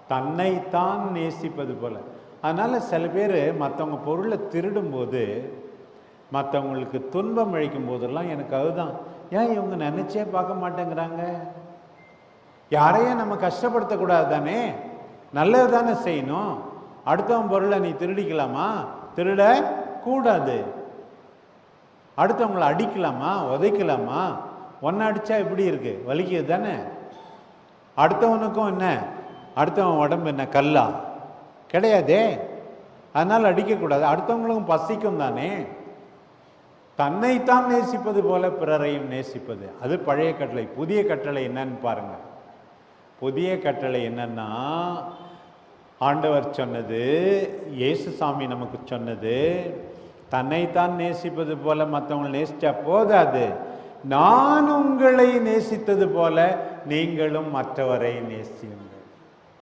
தன்னைத்தான் நேசிப்பது போல. அதனால சில பேர் மற்றவங்க பொருளை திருடும்போது, மற்றவங்களுக்கு துன்பம் அளிக்கும் போதெல்லாம் எனக்கு அதுதான், ஏன் இவங்க நினைச்சே பார்க்க மாட்டேங்கிறாங்க? யாரையும் நம்ம கஷ்டப்படுத்தக்கூடாது தானே, நல்லது தானே செய்யணும். அடுத்தவன் பொருளை நீ திருடிக்கலாமா? திருட கூடாது. அடுத்தவங்களை அடிக்கலாமா? உதைக்கலாமா? ஒன்றை அடித்தா எப்படி இருக்கு? வலிக்குது தானே. அடுத்தவனுக்கும் என்ன, அடுத்தவன் உடம்பு என்ன கல்லா? கிடையாதே. அதனால் அடிக்கக்கூடாது. அடுத்தவங்களுக்கும் பசிக்கும் தானே. தன்னைத்தான் நேசிப்பது போல பிறரையும் நேசிப்பது, அது பழைய கட்டளை. புதிய கட்டளை என்னன்னு பாருங்க. புதிய கட்டளை என்னன்னா, ஆண்டவர் சொன்னது, இயேசுசாமி நமக்கு சொன்னது, தன்னைத்தான் நேசிப்பது போல மற்றவங்களை நேசிச்சா போதாது, நான் உங்களை நேசித்தது போல நீங்களும் மற்றவரை நேசியுங்கள்.